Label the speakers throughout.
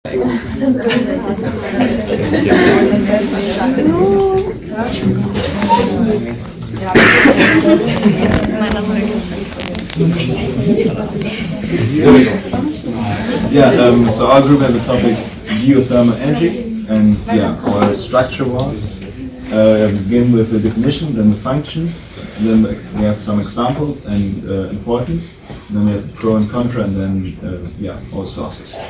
Speaker 1: So our group has the topic geothermal energy, and our structure was we begin with the definition, then the function, and then we have some examples and importance, and then we have pro and contra, and then all sources.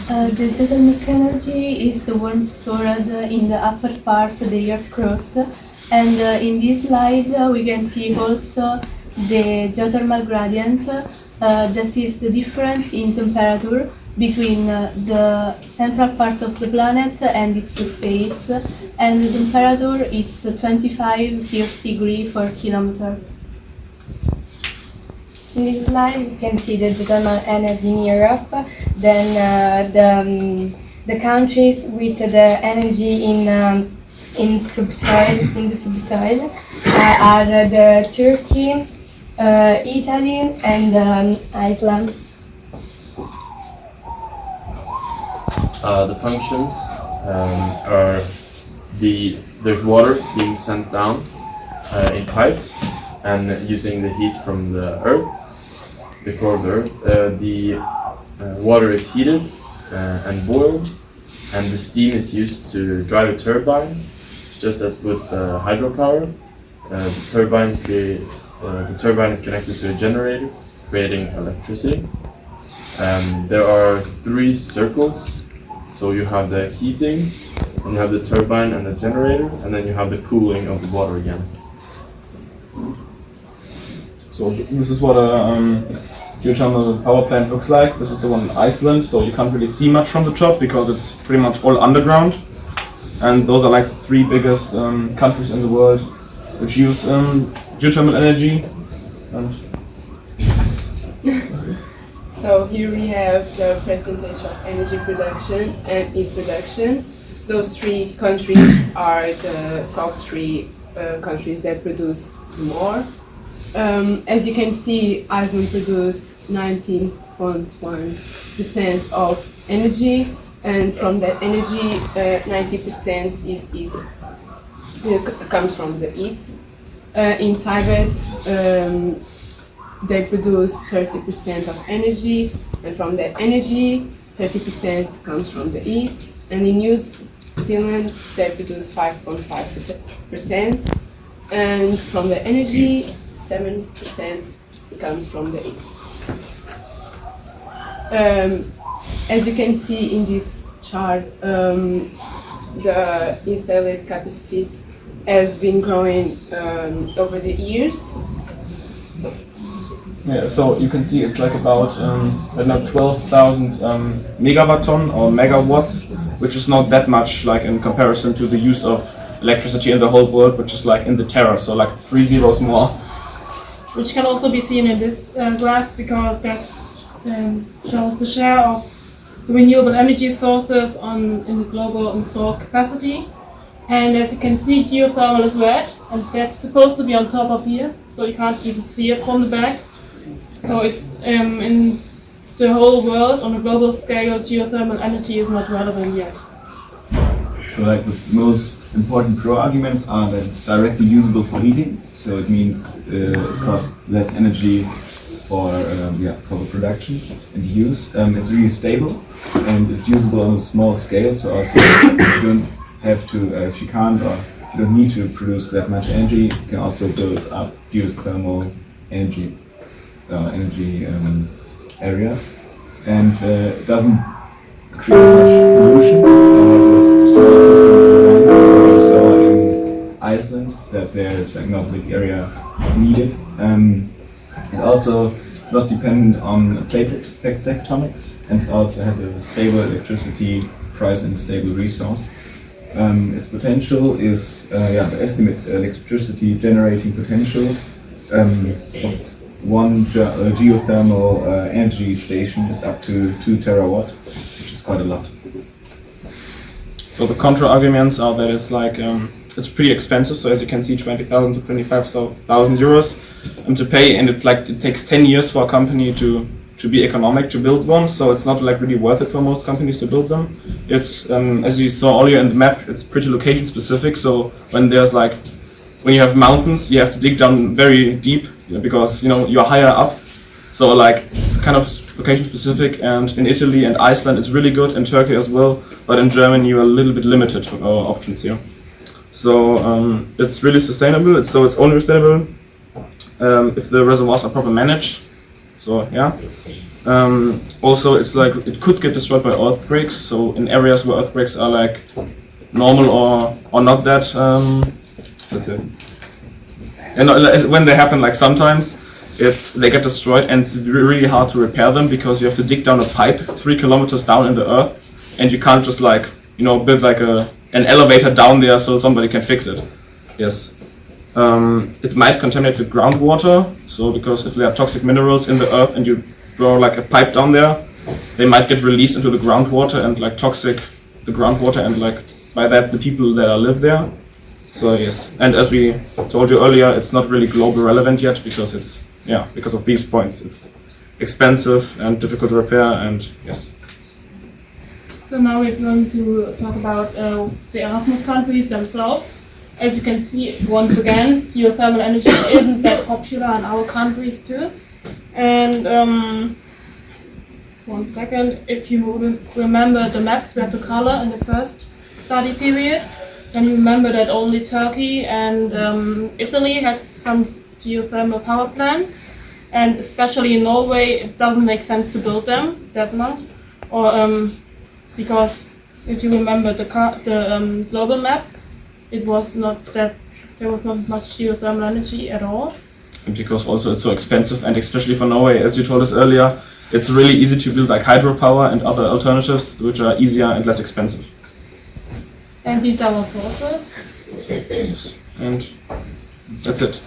Speaker 2: The geothermal energy is the warmth stored in the upper part of the Earth crust, and in this slide we can see also the geothermal gradient, that is the difference in temperature between the central part of the planet and its surface, and the temperature is 25-30 degrees per kilometer.
Speaker 3: In this slide, you can see the geothermal energy in Europe. Then the countries with the energy in the subsoil are the Turkey, Italy, and Iceland.
Speaker 4: The functions are there's water being sent down in pipes and using the heat from the earth, the core of the earth. The water is heated and boiled, and the steam is used to drive a turbine, just as with hydropower. The turbine is connected to a generator, creating electricity. There are 3 circles. So you have the heating, and you have the turbine and the generator, and then you have the cooling of the water again.
Speaker 5: So this is what a geothermal power plant looks like. This is the one in Iceland, so you can't really see much from the top because it's pretty much all underground. And those are like 3 biggest countries in the world which use geothermal energy. And
Speaker 6: so here we have the percentage of energy production and in production. Those 3 countries are the top 3 countries that produce more. As you can see, Iceland produces 19.1% of energy, and from that energy, 90% is comes from the heat. In Tibet, they produce 30% of energy, and from that energy, 30% comes from the heat. And in New Zealand, they produce 5.5%, and from the energy, 7% comes from the heat. As you can see in this chart, the installed capacity has been growing over the years.
Speaker 5: yeah, so you can see it's like about 12,000 megawatt ton or megawatts, which is not that much like in comparison to the use of electricity in the whole world, which is like in the tera, so like 3 zeros more.
Speaker 7: Which can also be seen in this graph, because that shows the share of renewable energy sources in the global installed capacity. And as you can see, geothermal is red, and that's supposed to be on top of here, so you can't even see it from the back. So it's in the whole world, on a global scale, geothermal energy is not relevant yet.
Speaker 1: So like the most important pro arguments are that it's directly usable for heating, so it means it costs less energy for the production and use. It's really stable, and it's usable on a small scale, so also you don't have to, if you can't or if you don't need to produce that much energy, you can also build up geothermal energy areas, and it doesn't create much pollution, and has a small footprint. We saw in Iceland that there is like not a big area needed, and also not dependent on plate tectonics, and it also has a stable electricity price and a stable resource. Its potential is the estimate electricity generating potential of one geothermal energy station is up to 2 terawatt, which is quite a lot.
Speaker 5: So the contra arguments are that it's like it's pretty expensive. So as you can see, 20,000 to 25,000 euros to pay, and it takes 10 years for a company to to be economic to build one, so it's not like really worth it for most companies to build them. It's as you saw earlier in the map, it's pretty location specific. So when you have mountains, you have to dig down very deep because you're higher up. So like it's kind of location specific. And in Italy and Iceland, it's really good, in Turkey as well. But in Germany, you are a little bit limited options here. So it's really sustainable. It's only sustainable if the reservoirs are properly managed. So yeah. Also, it's like it could get destroyed by earthquakes. So in areas where earthquakes are like normal or not that, that's it. And when they happen, like sometimes they get destroyed, and it's really hard to repair them because you have to dig down a pipe 3 kilometers down in the earth, and you can't just like build like an elevator down there so somebody can fix it. Yes. It might contaminate the groundwater, so because if there are toxic minerals in the earth and you draw like a pipe down there, they might get released into the groundwater and like toxic the groundwater, and like by that the people that live there. So yes, and as we told you earlier, it's not really global relevant yet because because of these points, it's expensive and difficult to repair, and yes.
Speaker 7: So now we're going to talk about the Erasmus countries themselves. As you can see, once again, geothermal energy isn't that popular in our countries too. And one second, if you remember the maps we had to color in the first study period, then you remember that only Turkey and Italy had some geothermal power plants, and especially in Norway, it doesn't make sense to build them that much, or because if you remember the global map, there was not much geothermal energy at all.
Speaker 5: And because also it's so expensive, and especially for Norway, as you told us earlier, it's really easy to build like hydropower and other alternatives which are easier and less expensive.
Speaker 7: And these are our sources.
Speaker 5: And that's it.